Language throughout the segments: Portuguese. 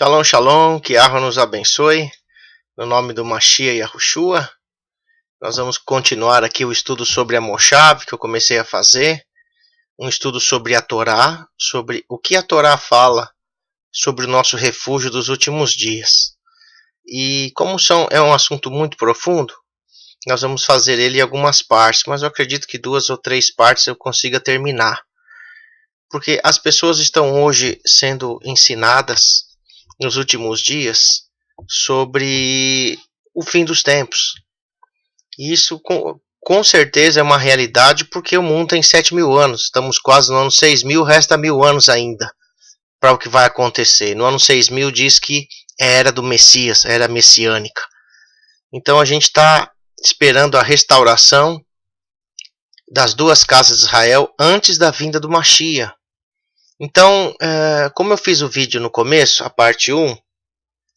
Shalom, shalom, que Yahweh nos abençoe, no nome do Mashiach Yahushua. Nós vamos continuar aqui o estudo sobre a Moshav, que eu comecei a fazer, um estudo sobre a Torá, sobre o que a Torá fala sobre o nosso refúgio dos últimos dias. E como é um assunto muito profundo, nós vamos fazer ele em algumas partes, mas eu acredito que 2 ou 3 partes eu consiga terminar. Porque as pessoas estão hoje sendo ensinadas nos últimos dias sobre o fim dos tempos. E isso com certeza é uma realidade, porque o mundo tem 7.000 anos. Estamos quase no ano 6.000, resta 1.000 anos ainda para o que vai acontecer. No ano 6.000 diz que é a era do Messias, a era messiânica. Então a gente está esperando a restauração das 2 casas de Israel antes da vinda do Mashiach. Então, como eu fiz o vídeo no começo, a parte 1,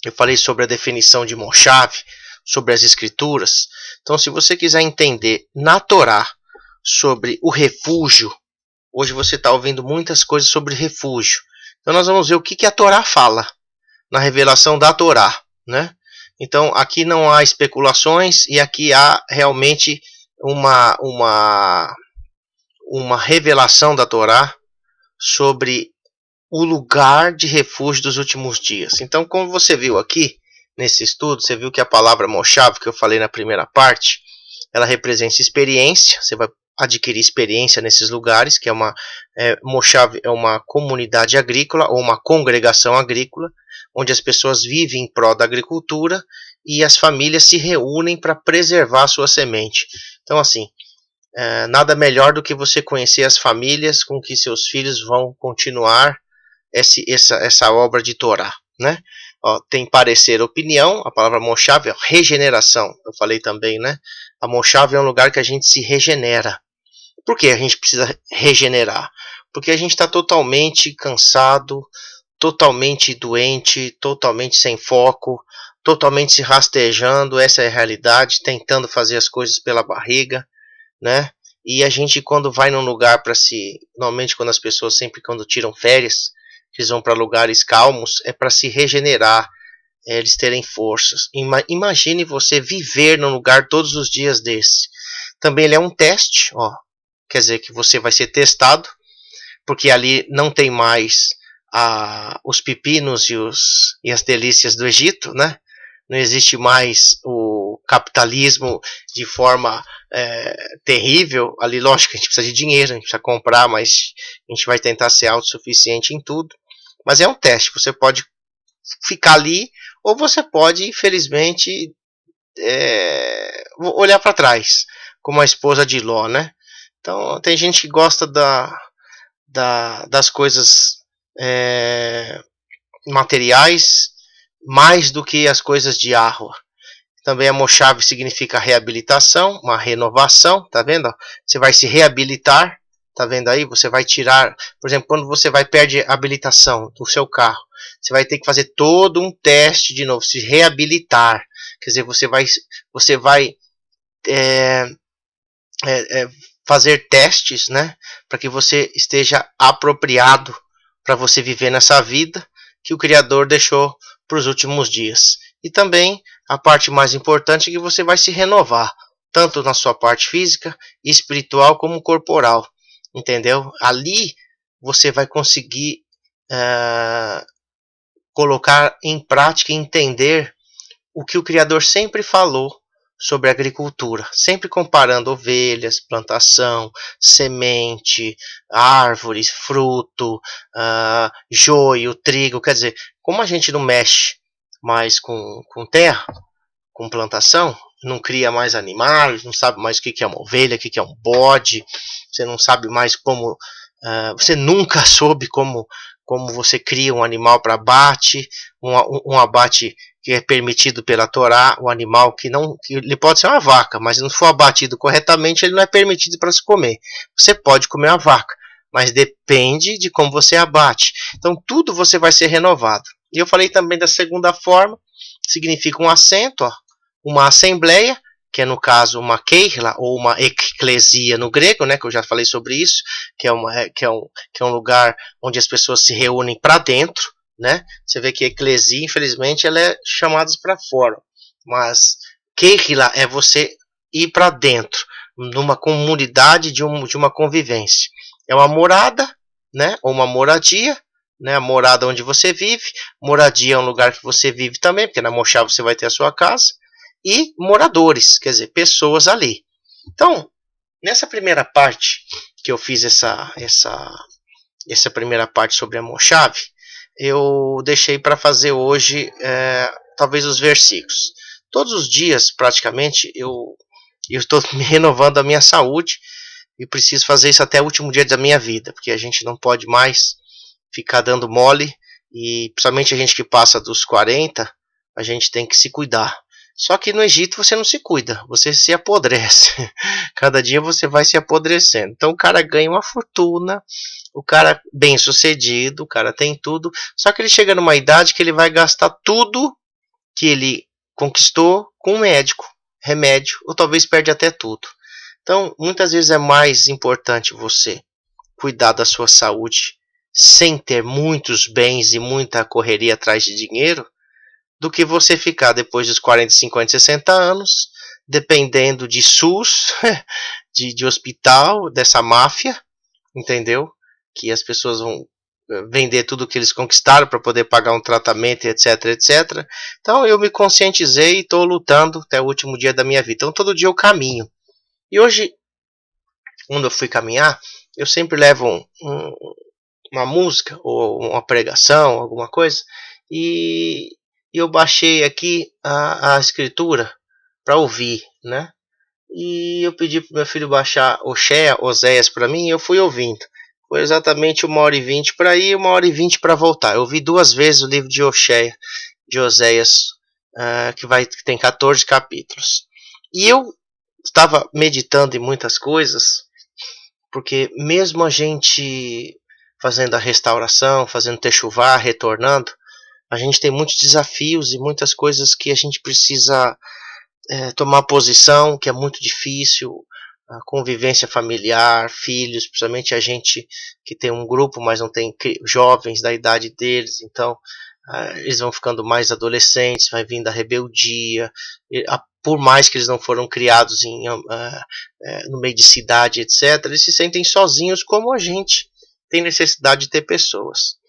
eu falei sobre a definição de Moshav, sobre as escrituras. Então, se você quiser entender na Torá sobre o refúgio, hoje você está ouvindo muitas coisas sobre refúgio. Então, nós vamos ver o que a Torá fala na revelação da Torá, né? Então, aqui não há especulações e aqui há realmente uma revelação da Torá sobre o lugar de refúgio dos últimos dias. Então, como você viu aqui nesse estudo, você viu que a palavra Moshav, que eu falei na primeira parte, ela representa experiência. Você vai adquirir experiência nesses lugares, que Moshav é uma comunidade agrícola ou uma congregação agrícola, onde as pessoas vivem em prol da agricultura e as famílias se reúnem para preservar a sua semente. Então, assim, nada melhor do que você conhecer as famílias com que seus filhos vão continuar essa obra de Torá, né? Tem parecer, opinião. A palavra Moshav é regeneração. Eu falei também, né? A Moshav é um lugar que a gente se regenera. Por que a gente precisa regenerar? Porque a gente está totalmente cansado, totalmente doente, totalmente sem foco, totalmente se rastejando. Essa é a realidade, tentando fazer as coisas pela barriga, né? E a gente, quando vai num lugar normalmente quando as pessoas quando tiram férias, eles vão para lugares calmos, é para se regenerar, eles terem forças. Imagine você viver num lugar todos os dias desse. Também ele é um teste, quer dizer que você vai ser testado, porque ali não tem mais os pepinos e as delícias do Egito, né? Não existe mais o capitalismo de forma terrível. Ali, lógico, a gente precisa de dinheiro, a gente precisa comprar, mas a gente vai tentar ser autossuficiente em tudo. Mas é um teste, você pode ficar ali, ou você pode, infelizmente, olhar para trás, como a esposa de Ló, né? Então, tem gente que gosta das coisas materiais mais do que as coisas de Yahweh. Também a Moshav significa reabilitação, uma renovação, tá vendo? Você vai se reabilitar, tá vendo aí? Você vai tirar, por exemplo, quando você perde a habilitação do seu carro, você vai ter que fazer todo um teste de novo, se reabilitar. Quer dizer, você vai fazer testes, né? Para que você esteja apropriado para você viver nessa vida que o Criador deixou para os últimos dias. E também a parte mais importante é que você vai se renovar, tanto na sua parte física, espiritual como corporal, entendeu? Ali você vai conseguir colocar em prática e entender o que o Criador sempre falou sobre a agricultura, sempre comparando ovelhas, plantação, semente, árvores, fruto, joio, trigo. Quer dizer, como a gente não mexe mais com terra, com plantação, não cria mais animais, não sabe mais o que é uma ovelha, o que é um bode, você não sabe mais como, você nunca soube como você cria um animal para abate, um abate que é permitido pela Torá, o animal que ele pode ser uma vaca, mas se não for abatido corretamente, ele não é permitido para se comer. Você pode comer uma vaca, mas depende de como você abate. Então tudo você vai ser renovado. E eu falei também da segunda forma, significa um assento, uma assembleia, que é no caso uma keila ou uma eclesia no grego, né, que eu já falei sobre isso, que é um lugar onde as pessoas se reúnem para dentro, né? Você vê que eclesia, infelizmente, ela é chamada para fora, mas Kehila é você ir para dentro, numa comunidade de uma convivência. É uma morada, né? Ou uma moradia, né? A morada onde você vive, moradia é um lugar que você vive também, porque na Moshá você vai ter a sua casa, e moradores, quer dizer, pessoas ali. Então, nessa primeira parte que eu fiz essa primeira parte sobre a Moshav, eu deixei para fazer hoje talvez os versículos. Todos os dias, praticamente, eu estou me renovando a minha saúde e preciso fazer isso até o último dia da minha vida, porque a gente não pode mais ficar dando mole, e principalmente a gente que passa dos 40, a gente tem que se cuidar. Só que no Egito você não se cuida, você se apodrece. Cada dia você vai se apodrecendo. Então o cara ganha uma fortuna, o cara bem sucedido, o cara tem tudo, só que ele chega numa idade que ele vai gastar tudo que ele conquistou com um médico, remédio, ou talvez perde até tudo. Então muitas vezes é mais importante você cuidar da sua saúde sem ter muitos bens e muita correria atrás de dinheiro, do que você ficar depois dos 40, 50, 60 anos, dependendo de SUS, de hospital, dessa máfia, entendeu? Que as pessoas vão vender tudo que eles conquistaram para poder pagar um tratamento, etc, etc. Então eu me conscientizei e estou lutando até o último dia da minha vida. Então todo dia eu caminho. E hoje, quando eu fui caminhar, eu sempre levo uma música ou uma pregação, alguma coisa, e eu baixei aqui a escritura para ouvir, né? E eu pedi para meu filho baixar Oséias para mim, e eu fui ouvindo. Foi exatamente 1h20 para ir e 1h20 para voltar. Eu ouvi 2 vezes o livro de Oséias, que tem 14 capítulos. E eu estava meditando em muitas coisas, porque mesmo a gente fazendo a restauração, fazendo techuvá, retornando, a gente tem muitos desafios e muitas coisas que a gente precisa tomar posição, que é muito difícil, a convivência familiar, filhos, principalmente a gente que tem um grupo, mas não tem jovens da idade deles, então eles vão ficando mais adolescentes, vai vindo a rebeldia, por mais que eles não foram criados no meio de cidade, etc., eles se sentem sozinhos como a gente tem necessidade de ter pessoas.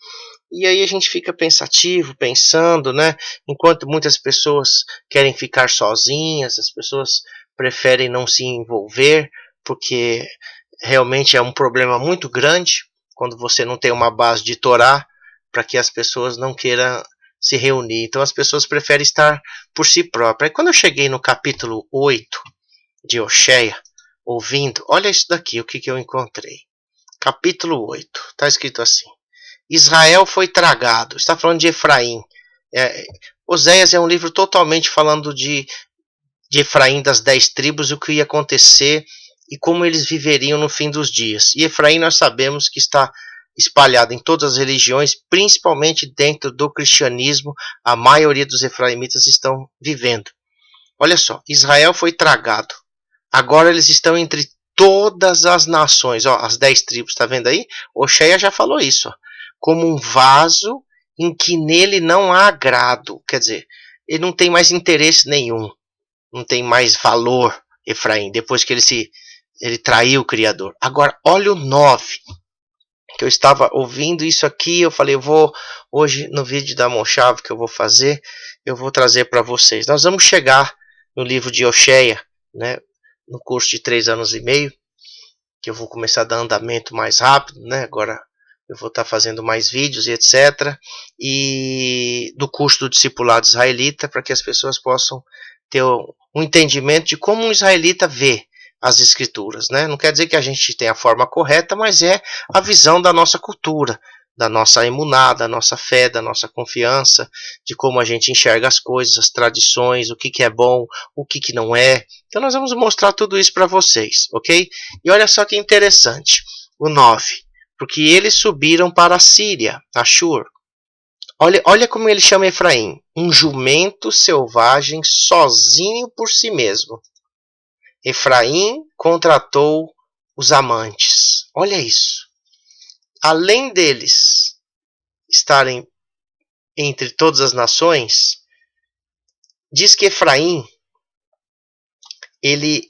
E aí a gente fica pensativo, pensando, né? Enquanto muitas pessoas querem ficar sozinhas, as pessoas preferem não se envolver, porque realmente é um problema muito grande quando você não tem uma base de Torá, para que as pessoas não queiram se reunir. Então as pessoas preferem estar por si próprias. E quando eu cheguei no capítulo 8 de Oshéia, ouvindo, olha isso daqui, o que eu encontrei. Capítulo 8, está escrito assim: Israel foi tragado. Está falando de Efraim. Oséias é um livro totalmente falando de Efraim, das 10 tribos, o que ia acontecer e como eles viveriam no fim dos dias. E Efraim nós sabemos que está espalhado em todas as religiões, principalmente dentro do cristianismo, a maioria dos efraimitas estão vivendo. Olha só, Israel foi tragado. Agora eles estão entre todas as nações. Ó, as 10 tribos, está vendo aí? Oshéia já falou isso. Ó. Como um vaso em que nele não há agrado. Quer dizer, ele não tem mais interesse nenhum. Não tem mais valor, Efraim, depois que ele traiu o Criador. Agora, olha o 9. Que eu estava ouvindo isso aqui, eu falei, eu vou, hoje no vídeo da Moshav que eu vou fazer, eu vou trazer para vocês. Nós vamos chegar no livro de Oshéia, né, no curso de 3 anos e meio, que eu vou começar a dar andamento mais rápido, né, agora eu vou estar fazendo mais vídeos e etc. E do curso do discipulado israelita, para que as pessoas possam ter um entendimento de como um israelita vê as escrituras, né? Não quer dizer que a gente tenha a forma correta, mas é a visão da nossa cultura, da nossa emuná, da nossa fé, da nossa confiança, de como a gente enxerga as coisas, as tradições, o que é bom, o que não é. Então nós vamos mostrar tudo isso para vocês, ok? E olha só que interessante, o 9. Porque eles subiram para a Síria, Ashur. Olha como ele chama Efraim, um jumento selvagem sozinho por si mesmo. Efraim contratou os amantes. Olha isso. Além deles estarem entre todas as nações, diz que Efraim, ele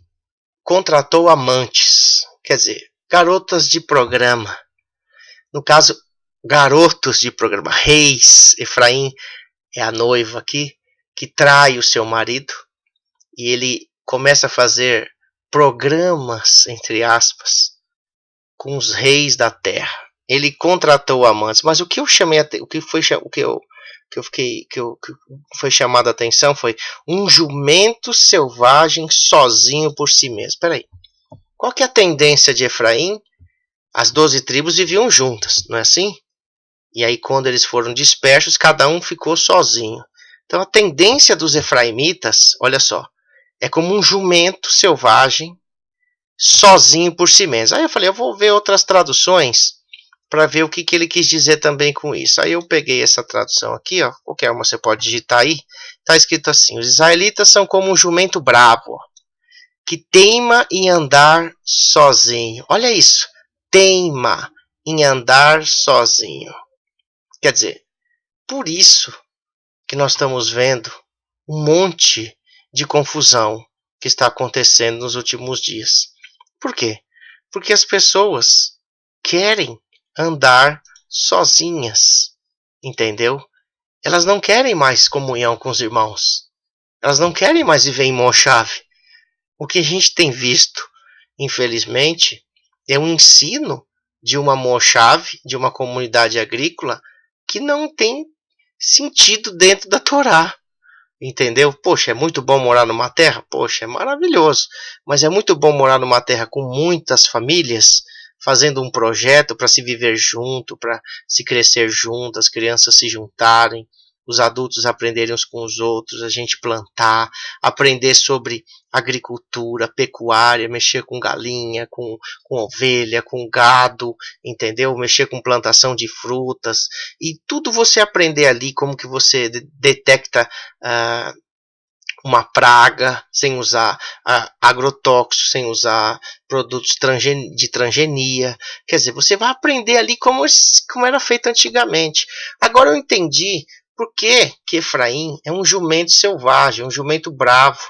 contratou amantes, quer dizer, garotas de programa. No caso, garotos de programa, reis. Efraim é a noiva aqui, que trai o seu marido, e ele começa a fazer programas, entre aspas, com os reis da terra. Ele contratou amantes, mas o que eu chamei, o que foi chamado a atenção foi um jumento selvagem sozinho por si mesmo. Peraí, qual que é a tendência de Efraim? As 12 tribos viviam juntas, não é assim? E aí quando eles foram dispersos, cada um ficou sozinho. Então a tendência dos efraimitas, olha só, é como um jumento selvagem sozinho por si mesmo. Aí eu falei, eu vou ver outras traduções para ver o que ele quis dizer também com isso. Aí eu peguei essa tradução aqui, ó, qualquer uma você pode digitar aí. Está escrito assim: os israelitas são como um jumento bravo, que teima em andar sozinho. Olha isso, teima em andar sozinho. Quer dizer, por isso que nós estamos vendo um monte de confusão que está acontecendo nos últimos dias. Por quê? Porque as pessoas querem andar sozinhas, entendeu? Elas não querem mais comunhão com os irmãos. Elas não querem mais viver em Moshave. O que a gente tem visto, infelizmente, é um ensino de uma Moshave, de uma comunidade agrícola, que não tem sentido dentro da Torá. Entendeu? Poxa, é muito bom morar numa terra? Poxa, é maravilhoso. Mas é muito bom morar numa terra com muitas famílias, fazendo um projeto para se viver junto, para se crescer junto, as crianças se juntarem, os adultos aprenderem uns com os outros, a gente plantar, aprender sobre agricultura, pecuária, mexer com galinha, com ovelha, com gado, entendeu? Mexer com plantação de frutas, e tudo você aprender ali, como que você detecta uma praga sem usar agrotóxicos, sem usar produtos de transgenia. Quer dizer, você vai aprender ali como era feito antigamente. Agora eu entendi por que Efraim é um jumento selvagem, um jumento bravo,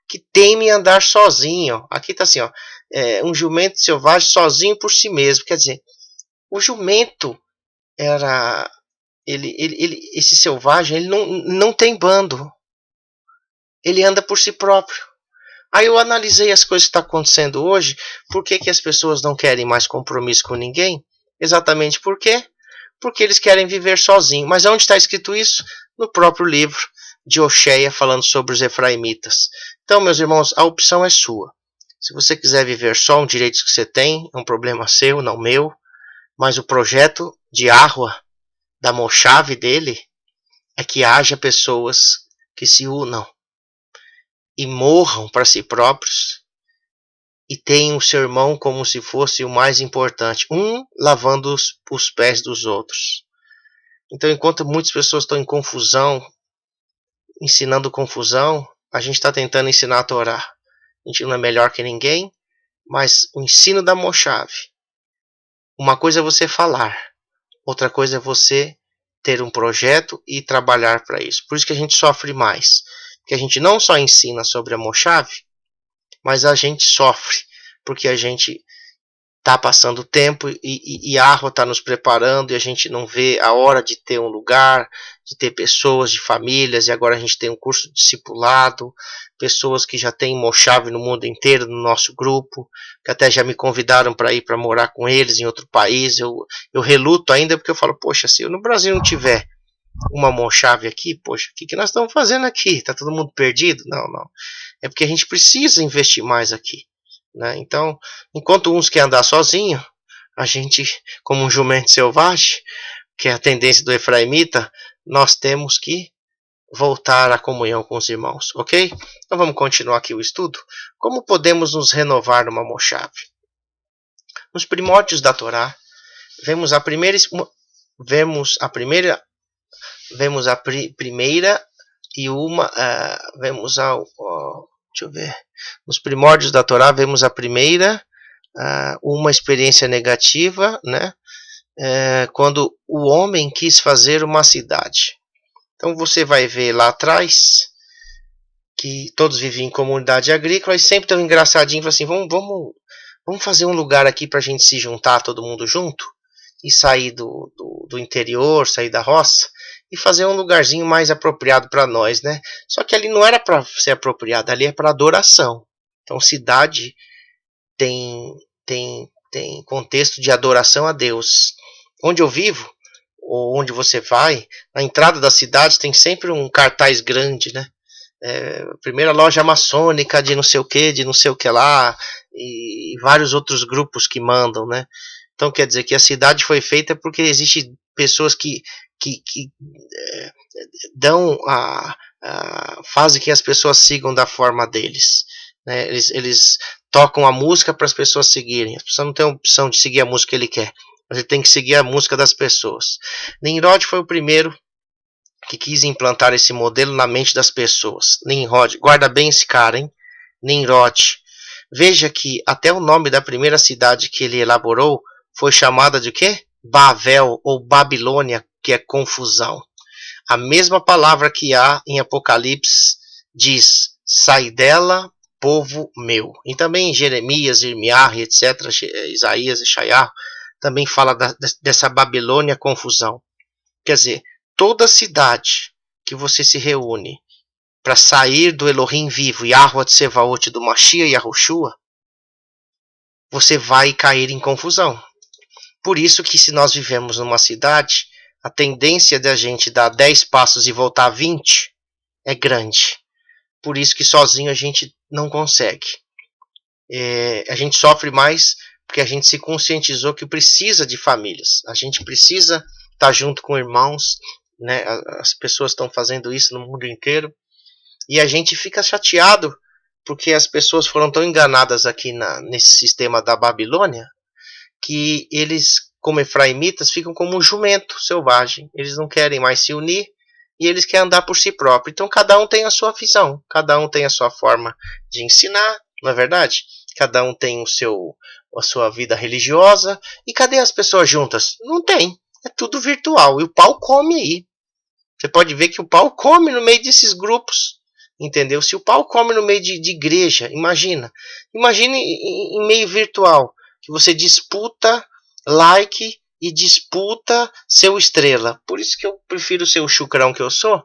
que teme andar sozinho. Aqui está assim, ó, um jumento selvagem sozinho por si mesmo. Quer dizer, o jumento era... esse selvagem, ele não tem bando. Ele anda por si próprio. Aí eu analisei as coisas que estão acontecendo hoje. Por que as pessoas não querem mais compromisso com ninguém? Exatamente por quê? Porque eles querem viver sozinhos. Mas onde está escrito isso? No próprio livro de Oséias, falando sobre os efraimitas. Então, meus irmãos, a opção é sua. Se você quiser viver só, um direito que você tem, é um problema seu, não meu. Mas o projeto de Arua, da Moshave dele, é que haja pessoas que se unam e morram para si próprios, e tenham o seu irmão como se fosse o mais importante, um lavando os pés dos outros. Então, enquanto muitas pessoas estão em confusão, ensinando confusão, a gente está tentando ensinar a Torá. A gente não é melhor que ninguém, mas o ensino da Moshave, uma coisa é você falar, outra coisa é você ter um projeto e trabalhar para isso. Por isso que a gente sofre mais. Porque a gente não só ensina sobre a Moshave, mas a gente sofre, porque a gente está passando tempo e a Arua está nos preparando, e a gente não vê a hora de ter um lugar, de ter pessoas, de famílias, e agora a gente tem um curso de discipulado, pessoas que já têm Moshave no mundo inteiro, no nosso grupo, que até já me convidaram para ir para morar com eles em outro país. Eu reluto ainda, porque eu falo, poxa, se eu no Brasil não tiver uma Moshave aqui, poxa, o que nós estamos fazendo aqui? Está todo mundo perdido? Não. É porque a gente precisa investir mais aqui, né? Então, enquanto uns querem andar sozinho, a gente, como um jumento selvagem, que é a tendência do efraimita, nós temos que voltar à comunhão com os irmãos, ok? Então vamos continuar aqui o estudo. Como podemos nos renovar numa Moshave? Nos primórdios da Torá, vemos a primeira e uma, vemos a, deixa eu ver, nos primórdios da Torá vemos a primeira, uma experiência negativa, né? Quando o homem quis fazer uma cidade. Então você vai ver lá atrás que todos viviam em comunidade agrícola e sempre tem um engraçadinho, assim, vamos fazer um lugar aqui para a gente se juntar todo mundo junto e sair do interior, sair da roça e fazer um lugarzinho mais apropriado para nós, né? Só que ali não era para ser apropriado, ali é para adoração. Então cidade tem contexto de adoração a Deus. Onde eu vivo, ou onde você vai, na entrada da cidade tem sempre um cartaz grande, né? Primeira loja maçônica de não sei o que lá, e vários outros grupos que mandam, né? Então quer dizer que a cidade foi feita porque existem pessoas que dão fazem que as pessoas sigam da forma deles, né? Eles tocam a música para as pessoas seguirem. As pessoas não têm a opção de seguir a música que ele quer, mas ele tem que seguir a música das pessoas. Nimrod foi o primeiro que quis implantar esse modelo na mente das pessoas. Nimrod, guarda bem esse cara, hein? Nimrod. Veja que até o nome da primeira cidade que ele elaborou foi chamada de quê? Babel ou Babilônia, que é confusão. A mesma palavra que há em Apocalipse diz: sai dela, povo meu. E também em Jeremias, Irmiah, etc., Isaías e Shaiah, também fala dessa Babilônia confusão. Quer dizer, toda cidade que você se reúne para sair do Elohim vivo, Yahweh Tsevaot, do Mashiach e Yahushua, você vai cair em confusão. Por isso que se nós vivemos numa cidade, a tendência da gente dar 10 passos e voltar 20 é grande. Por isso que sozinho a gente não consegue. A gente sofre mais porque a gente se conscientizou que precisa de famílias. A gente precisa estar junto com irmãos, né? As pessoas estão fazendo isso no mundo inteiro. E a gente fica chateado porque as pessoas foram tão enganadas aqui nesse sistema da Babilônia que eles, como efraimitas, ficam como um jumento selvagem. Eles não querem mais se unir e eles querem andar por si próprio. Então cada um tem a sua visão, cada um tem a sua forma de ensinar, não é verdade? Cada um tem a sua vida religiosa. E cadê as pessoas juntas? Não tem. É tudo virtual. E o pau come aí. Você pode ver que o pau come no meio desses grupos. Entendeu? Se o pau come no meio de igreja, imagina. Imagine em meio virtual, que você disputa like e disputa seu estrela. Por isso que eu prefiro ser o chucrão que eu sou.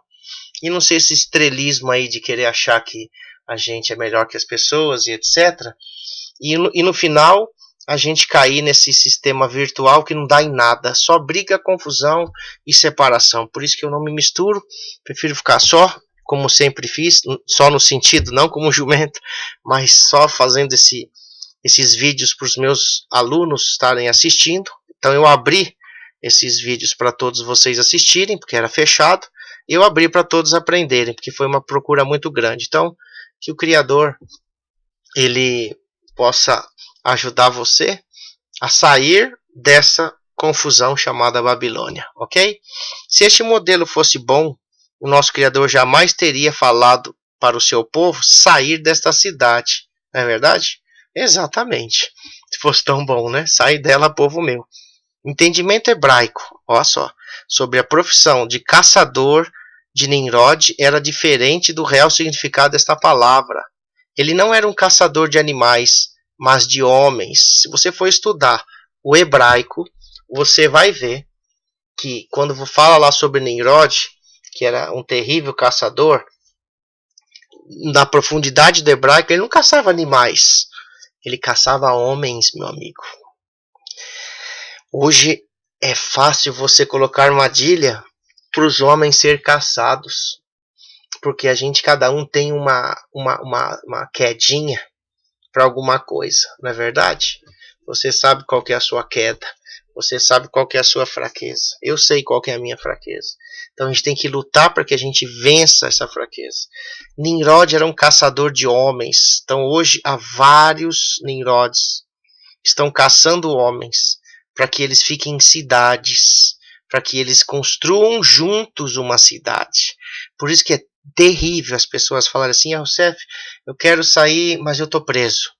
E não ser esse estrelismo aí de querer achar que a gente é melhor que as pessoas e etc. E no final a gente cair nesse sistema virtual que não dá em nada. Só briga, confusão e separação. Por isso que eu não me misturo. Prefiro ficar só, como sempre fiz. Só no sentido, não como jumento. Mas só fazendo esses vídeos para os meus alunos estarem assistindo. Então eu abri esses vídeos para todos vocês assistirem, porque era fechado. Eu abri para todos aprenderem, porque foi uma procura muito grande. Então, que o Criador ele possa ajudar você a sair dessa confusão chamada Babilônia, ok? Se este modelo fosse bom, o nosso Criador jamais teria falado para o seu povo sair desta cidade, não é verdade? Exatamente. Se fosse tão bom, né? Sair dela, povo meu. Entendimento hebraico, olha só, sobre a profissão de caçador de Nimrod era diferente do real significado desta palavra. Ele não era um caçador de animais, mas de homens. Se você for estudar o hebraico, você vai ver que quando fala lá sobre Nimrod, que era um terrível caçador, na profundidade do hebraico, ele não caçava animais, ele caçava homens, meu amigo. Hoje é fácil você colocar armadilha para os homens ser caçados, porque a gente, cada um tem uma quedinha para alguma coisa, não é verdade? Você sabe qual que é a sua queda, você sabe qual que é a sua fraqueza, eu sei qual que é a minha fraqueza. Então a gente tem que lutar para que a gente vença essa fraqueza. Nimrod era um caçador de homens, então hoje há vários Nimrods que estão caçando homens para que eles fiquem em cidades, para que eles construam juntos uma cidade. Por isso que é terrível as pessoas falarem assim: Youssef, eu quero sair, mas eu estou preso.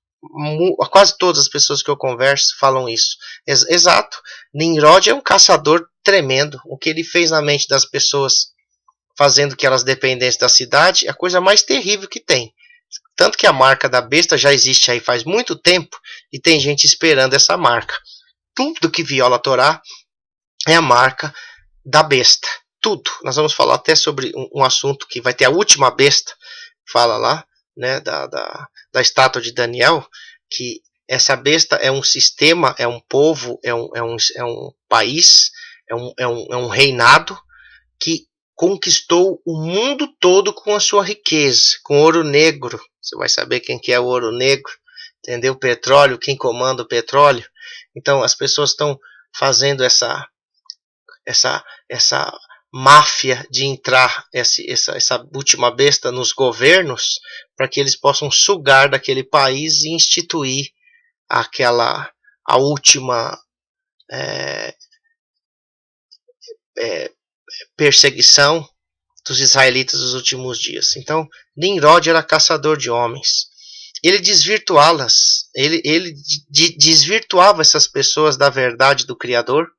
Quase todas as pessoas que eu converso falam isso. Exato. Nimrod é um caçador tremendo. O que ele fez na mente das pessoas fazendo que elas dependessem da cidade, é a coisa mais terrível que tem. Tanto que a marca da besta já existe aí faz muito tempo e tem gente esperando essa marca. Tudo que viola a Torá é a marca da besta. Tudo. Nós vamos falar até sobre um assunto que vai ter a última besta, fala lá, né, da estátua de Daniel, que essa besta é um sistema, é um povo, é um país, é um reinado que conquistou o mundo todo com a sua riqueza, com ouro negro. Você vai saber quem que é o ouro negro, entendeu? Petróleo, quem comanda o petróleo. Então as pessoas estão fazendo essa máfia de entrar essa última besta nos governos para que eles possam sugar daquele país e instituir a última perseguição dos israelitas dos últimos dias. Então, Nimrod era caçador de homens. Ele desvirtuá-las, ele desvirtuava essas pessoas da verdade do Criador,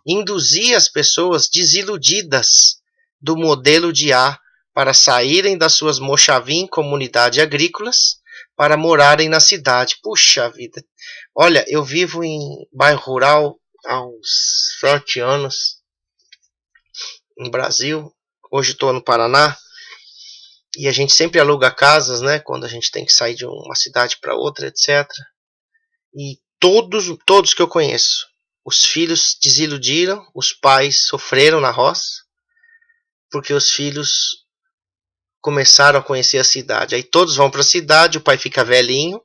induzia as pessoas desiludidas do modelo de A para saírem das suas mochavim comunidades agrícolas para morarem na cidade. Puxa vida! Olha, eu vivo em bairro rural há uns 7 anos, no Brasil. Hoje estou no Paraná. E a gente sempre aluga casas, né? Quando a gente tem que sair de uma cidade para outra, etc. E todos que eu conheço, os filhos desiludiram, os pais sofreram na roça, porque os filhos começaram a conhecer a cidade. Aí todos vão para a cidade, o pai fica velhinho,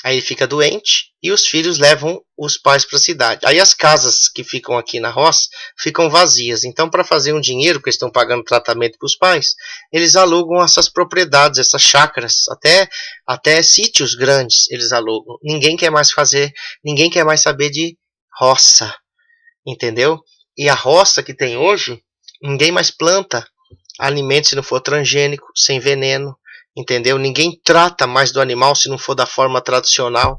aí ele fica doente, e os filhos levam os pais para a cidade. Aí as casas que ficam aqui na roça ficam vazias. Então, para fazer um dinheiro, porque eles estão pagando tratamento para os pais, eles alugam essas propriedades, essas chácaras, até sítios grandes eles alugam. Ninguém quer mais saber de roça, entendeu? E a roça que tem hoje, ninguém mais planta alimento se não for transgênico, sem veneno, entendeu? Ninguém trata mais do animal se não for da forma tradicional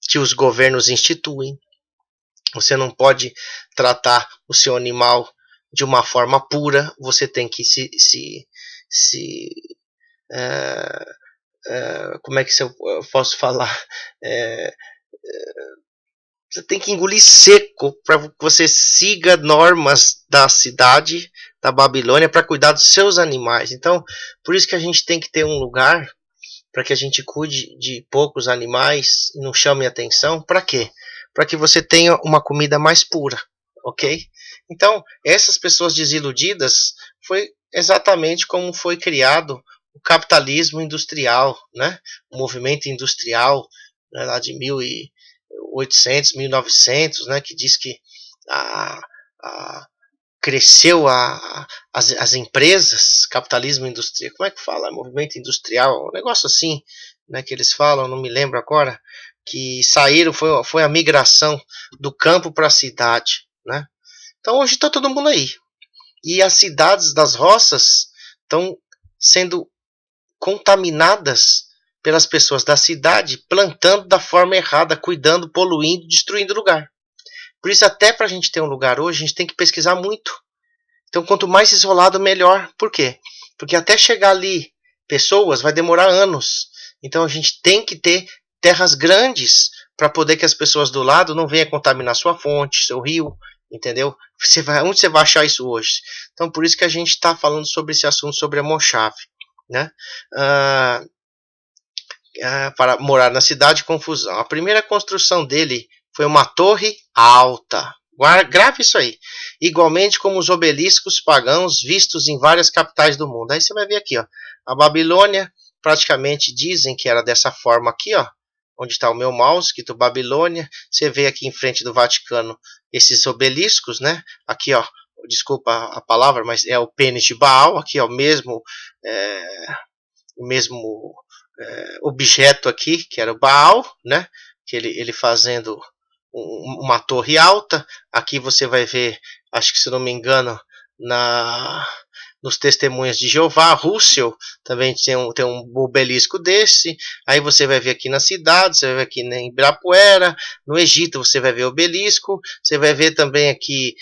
que os governos instituem. Você não pode tratar o seu animal de uma forma pura, você tem que como é que eu posso falar? Você tem que engolir seco para que você siga normas da cidade, da Babilônia, para cuidar dos seus animais. Então, por isso que a gente tem que ter um lugar para que a gente cuide de poucos animais e não chame atenção. Para quê? Para que você tenha uma comida mais pura, ok? Então, essas pessoas desiludidas foi exatamente como foi criado o capitalismo industrial, né? O movimento industrial, né, lá de 1800, 1900, né, que diz que cresceu as empresas, capitalismo industrial, como é que fala? Movimento industrial, um negócio assim, né, que eles falam, não me lembro agora, que saíram, foi a migração do campo para a cidade, né? Então hoje está todo mundo aí. E as cidades das roças estão sendo contaminadas pelas pessoas da cidade, plantando da forma errada, cuidando, poluindo, destruindo o lugar. Por isso, até para a gente ter um lugar hoje, a gente tem que pesquisar muito. Então, quanto mais isolado, melhor. Por quê? Porque até chegar ali pessoas vai demorar anos. Então, a gente tem que ter terras grandes para poder que as pessoas do lado não venham contaminar sua fonte, seu rio, entendeu? Onde você vai achar isso hoje? Então, por isso que a gente está falando sobre esse assunto, sobre a Moshav, né? Para morar na cidade, confusão. A primeira construção dele foi uma torre alta. Grave isso aí. Igualmente como os obeliscos pagãos vistos em várias capitais do mundo. Aí você vai ver aqui, ó. A Babilônia, praticamente dizem que era dessa forma aqui, ó. Onde está o meu mouse, escrito Babilônia. Você vê aqui em frente do Vaticano esses obeliscos, né? Aqui, ó. Desculpa a palavra, mas é o pênis de Baal. Aqui, ó. O mesmo objeto aqui, que era o Baal, né? Que ele fazendo uma torre alta. Aqui você vai ver, acho que se não me engano, nos Testemunhas de Jeová, Russell também tem um obelisco desse. Aí você vai ver aqui na cidade, você vai ver aqui em Ibirapuera, no Egito você vai ver obelisco, você vai ver também aqui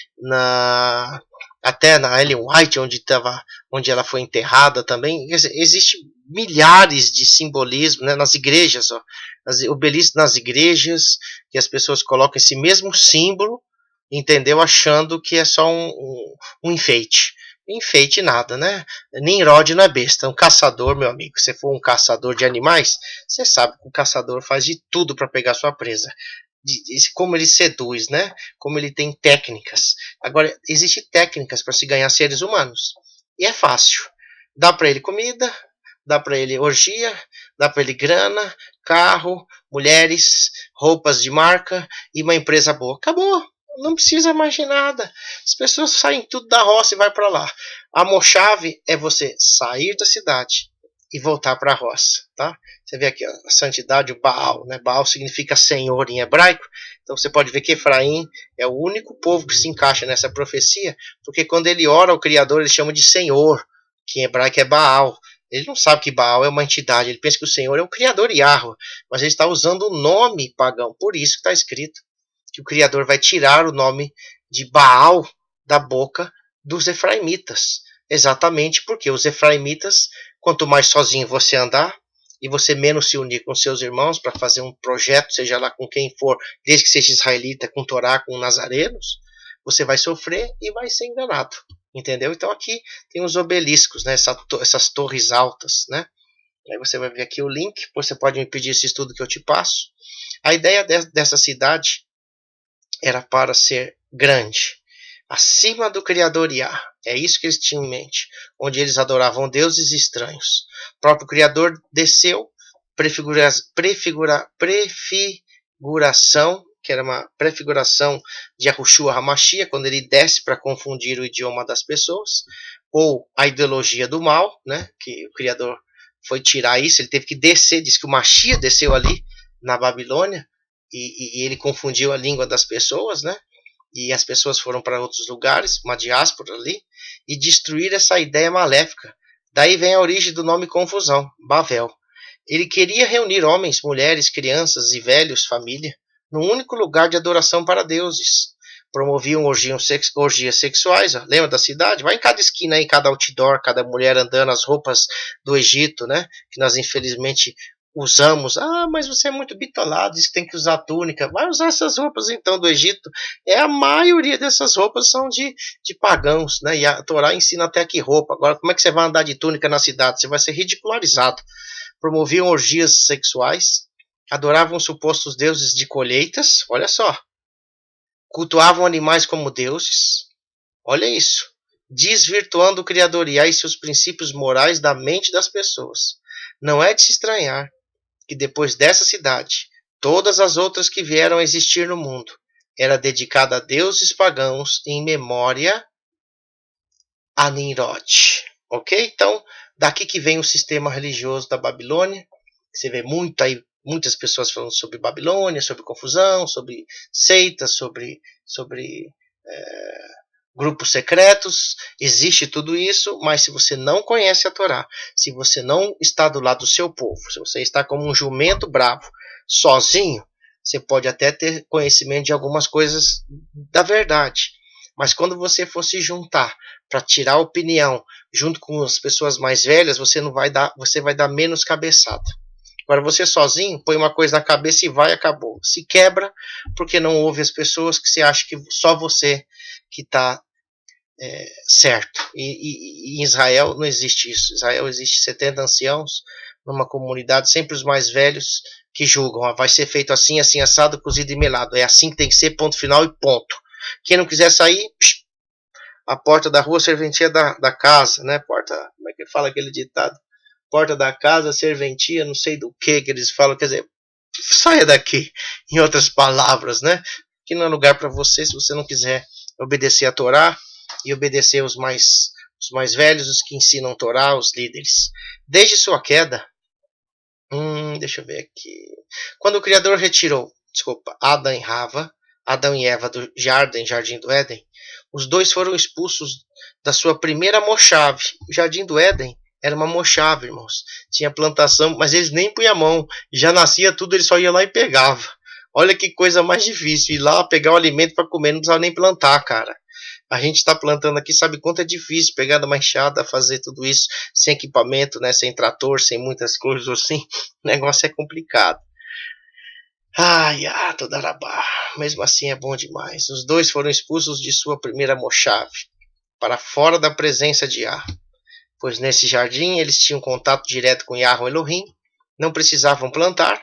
até na Ellen White, onde ela foi enterrada também. Existe milhares de simbolismo, né, nas igrejas, ó, obeliscos nas igrejas, que as pessoas colocam esse mesmo símbolo, entendeu? Achando que é só um enfeite. Enfeite nada, né? Nimrod não é besta, um caçador, meu amigo. Se for um caçador de animais, você sabe que o caçador faz de tudo para pegar sua presa. Como ele seduz, né? Como ele tem técnicas. Agora, existem técnicas para se ganhar seres humanos. E é fácil. Dá para ele comida, dá para ele orgia, dá para ele grana, carro, mulheres, roupas de marca e uma empresa boa. Acabou. Não precisa mais de nada. As pessoas saem tudo da roça e vai para lá. A Moshav é você sair da cidade e voltar para a roça, tá? Você vê aqui ó, a santidade, o Baal, né? Baal significa senhor em hebraico. Então você pode ver que Efraim é o único povo que se encaixa nessa profecia, porque quando ele ora ao Criador, ele chama de Senhor, que em hebraico é Baal. Ele não sabe que Baal é uma entidade, ele pensa que o Senhor é o Criador Yahweh, mas ele está usando o nome pagão, por isso que está escrito que o Criador vai tirar o nome de Baal da boca dos efraimitas. Exatamente porque os efraimitas, quanto mais sozinho você andar, e você menos se unir com seus irmãos para fazer um projeto, seja lá com quem for, desde que seja israelita, com Torá, com nazarenos, você vai sofrer e vai ser enganado. Entendeu? Então aqui tem os obeliscos, né? Essas torres altas, né? Aí você vai ver aqui o link, você pode me pedir esse estudo que eu te passo. A ideia dessa cidade era para ser grande, acima do Criador Yah. É isso que eles tinham em mente, onde eles adoravam deuses estranhos. O próprio Criador desceu, prefiguração, que era uma prefiguração de Yahushua HaMashiach, quando ele desce para confundir o idioma das pessoas, ou a ideologia do mal, né, que o Criador foi tirar isso, ele teve que descer, diz que o Mashiach desceu ali na Babilônia, e ele confundiu a língua das pessoas, né? E as pessoas foram para outros lugares, uma diáspora ali, e destruir essa ideia maléfica. Daí vem a origem do nome confusão, Babel. Ele queria reunir homens, mulheres, crianças e velhos, família, num único lugar de adoração para deuses. Promoviam orgias sexuais, ó. Lembra da cidade? Vai em cada esquina aí, cada outdoor, cada mulher andando as roupas do Egito, né? Que nós infelizmente usamos. Ah, mas você é muito bitolado, diz que tem que usar túnica. Vai usar essas roupas então do Egito. A maioria dessas roupas são de pagãos, né? E a Torá ensina até que roupa. Agora, como é que você vai andar de túnica na cidade? Você vai ser ridicularizado. Promoviam orgias sexuais, adoravam supostos deuses de colheitas, olha só. Cultuavam animais como deuses, olha isso. Desvirtuando o Criador Yah e seus princípios morais da mente das pessoas. Não é de se estranhar que depois dessa cidade, todas as outras que vieram a existir no mundo, era dedicada a deuses pagãos em memória a Nimrod. Ok? Então, daqui que vem o sistema religioso da Babilônia. Você vê muitas pessoas falando sobre Babilônia, sobre confusão, sobre seitas, sobre grupos secretos. Existe tudo isso, mas se você não conhece a Torá, se você não está do lado do seu povo, se você está como um jumento bravo, sozinho, você pode até ter conhecimento de algumas coisas da verdade. Mas quando você for se juntar para tirar opinião junto com as pessoas mais velhas, você vai dar menos cabeçada. Agora você sozinho põe uma coisa na cabeça e vai, acabou. Se quebra porque não ouve as pessoas, que você acha que só você que está certo. E em Israel não existe isso. Em Israel existe 70 anciãos numa comunidade, sempre os mais velhos que julgam. Vai ser feito assim, assim, assado, cozido e melado. É assim que tem que ser, ponto final e ponto. Quem não quiser sair, a porta da rua, serventia da casa, né? Porta, como é que fala aquele ditado? Porta da casa, serventia, não sei do que eles falam, quer dizer, saia daqui, em outras palavras, né? Que não é lugar para você se você não quiser obedecer a Torá e obedecer os mais velhos, os que ensinam a Torá, os líderes. Desde sua queda, deixa eu ver aqui. Quando o Criador retirou, Adão e Eva do Jardim do Éden, os dois foram expulsos da sua primeira mochave. O Jardim do Éden era uma mochave, irmãos. Tinha plantação, mas eles nem punham a mão. Já nascia tudo, ele só ia lá e pegava. Olha que coisa mais difícil, ir lá pegar o alimento para comer, não precisava nem plantar, cara. A gente está plantando aqui, sabe quanto é difícil pegar uma enxada, fazer tudo isso sem equipamento, né? Sem trator, sem muitas coisas assim. O negócio é complicado. Ai, Todarabá. Mesmo assim é bom demais. Os dois foram expulsos de sua primeira mochave, para fora da presença de Yah. Pois nesse jardim eles tinham contato direto com Yahweh Elohim, não precisavam plantar,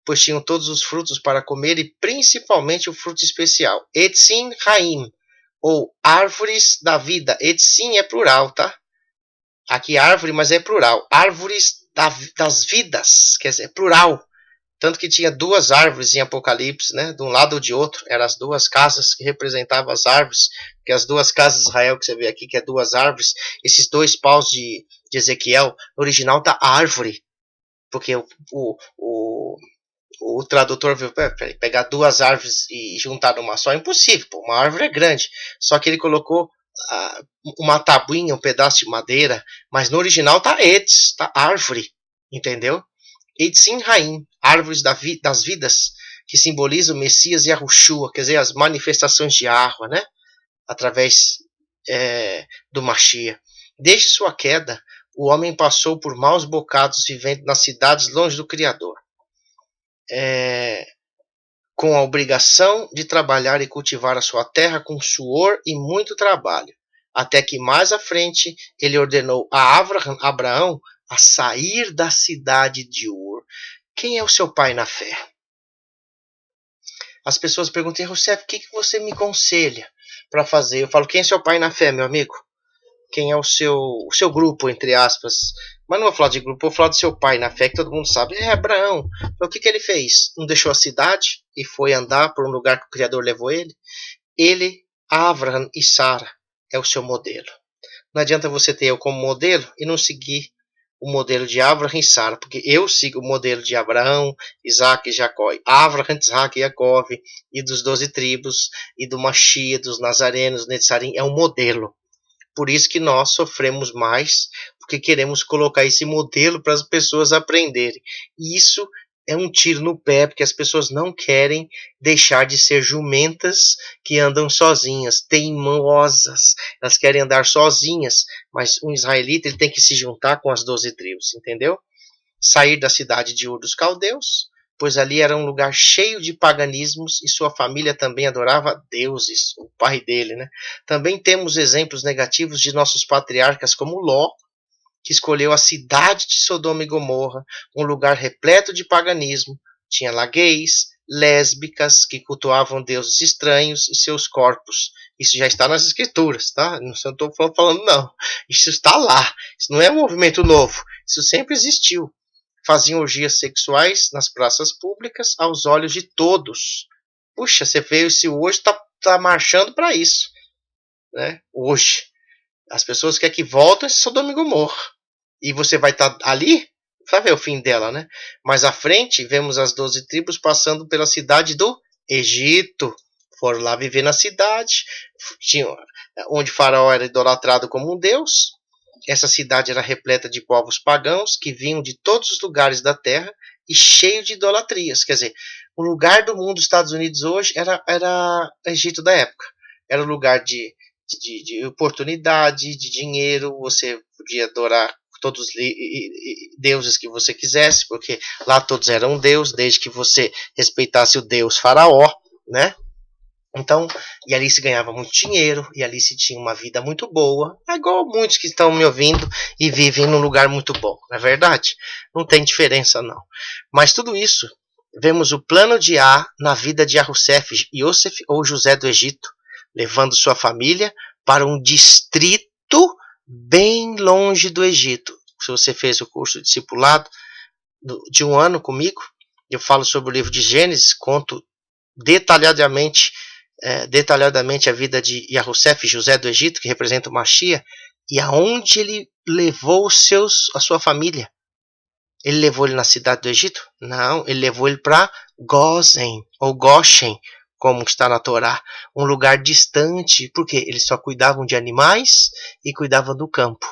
pois tinham todos os frutos para comer e principalmente o fruto especial, Etzim Haim, ou árvores da vida. Etzim é plural, tá? Aqui árvore, mas é plural. Árvores das vidas, quer dizer, é plural. Tanto que tinha duas árvores em Apocalipse, né? De um lado ou de outro. Eram as duas casas que representavam as árvores. Que as duas casas de Israel que você vê aqui, que é duas árvores. Esses dois paus de Ezequiel, no original tá árvore. Porque o tradutor viu, pegar duas árvores e juntar numa só é impossível. Pô, uma árvore é grande. Só que ele colocou uma tabuinha, um pedaço de madeira. Mas no original tá etz, tá árvore. Entendeu? Eitzim Haim, árvores das vidas, que simbolizam o Messias e a Yahushua, quer dizer, as manifestações de Yahweh, né? Através do Mashiach. Desde sua queda, o homem passou por maus bocados vivendo nas cidades longe do Criador, com a obrigação de trabalhar e cultivar a sua terra com suor e muito trabalho, até que mais à frente ele ordenou a Abraão a sair da cidade de Ur. Quem é o seu pai na fé? As pessoas perguntam, Rousseff, o que você me aconselha para fazer? Eu falo, quem é seu pai na fé, meu amigo? Quem é o seu grupo, entre aspas? Mas não vou falar de grupo, vou falar do seu pai na fé, que todo mundo sabe. É Abraão. Então, o que ele fez? Não deixou a cidade e foi andar por um lugar que o Criador levou ele? Ele, Abraham e Sara, é o seu modelo. Não adianta você ter eu como modelo e não seguir o modelo de Abraham e Sara, porque eu sigo o modelo de Abraão, Isaac e Jacó, Abraham, Isaac e Jacó, e dos 12 tribos, e do Mashiach, dos Nazarenos, Netzarim, é um modelo. Por isso que nós sofremos mais, porque queremos colocar esse modelo para as pessoas aprenderem. E isso é um tiro no pé, porque as pessoas não querem deixar de ser jumentas que andam sozinhas, teimosas. Elas querem andar sozinhas, mas um israelita ele tem que se juntar com as 12 tribos, entendeu? Sair da cidade de Ur dos Caldeus, pois ali era um lugar cheio de paganismos e sua família também adorava deuses, o pai dele, né? Também temos exemplos negativos de nossos patriarcas como Ló, que escolheu a cidade de Sodoma e Gomorra, um lugar repleto de paganismo. Tinha lá gays, lésbicas que cultuavam deuses estranhos e seus corpos. Isso já está nas escrituras, tá? Não estou falando não. Isso está lá. Isso não é um movimento novo. Isso sempre existiu. Faziam orgias sexuais nas praças públicas aos olhos de todos. Puxa, você veio se hoje está marchando para isso, né? Hoje as pessoas querem que voltem a Sodoma e Gomorra. E você vai estar ali, vai ver o fim dela, né? Mais à frente, vemos as 12 tribos passando pela cidade do Egito. Foram lá viver na cidade, onde Faraó era idolatrado como um deus. Essa cidade era repleta de povos pagãos que vinham de todos os lugares da terra e cheio de idolatrias. Quer dizer, o lugar do mundo dos Estados Unidos hoje era o Egito da época. Era um lugar de oportunidade, de dinheiro. Você podia adorar todos os deuses que você quisesse, porque lá todos eram deus, desde que você respeitasse o deus faraó, né? Então, e ali se ganhava muito dinheiro, e ali se tinha uma vida muito boa, é igual muitos que estão me ouvindo e vivem num lugar muito bom, não é verdade? Não tem diferença não. Mas tudo isso, vemos o plano de Yah na vida de Yosef, Yosef ou José do Egito, levando sua família para um distrito bem longe do Egito. Se você fez o curso de discipulado de um ano comigo, eu falo sobre o livro de Gênesis, conto detalhadamente a vida de Yosef, José do Egito, que representa o Mashiach, e aonde ele levou a sua família. Ele levou ele na cidade do Egito? Não, ele levou ele para Gozen, ou Goshen, como está na Torá, um lugar distante, porque eles só cuidavam de animais e cuidavam do campo.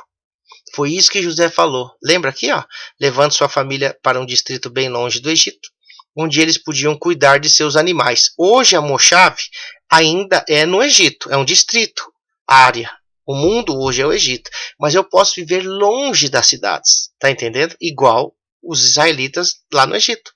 Foi isso que José falou. Lembra aqui, ó, levando sua família para um distrito bem longe do Egito, onde eles podiam cuidar de seus animais. Hoje a Moshave ainda é no Egito, é um distrito, área. O mundo hoje é o Egito, mas eu posso viver longe das cidades, tá entendendo? Igual os israelitas lá no Egito.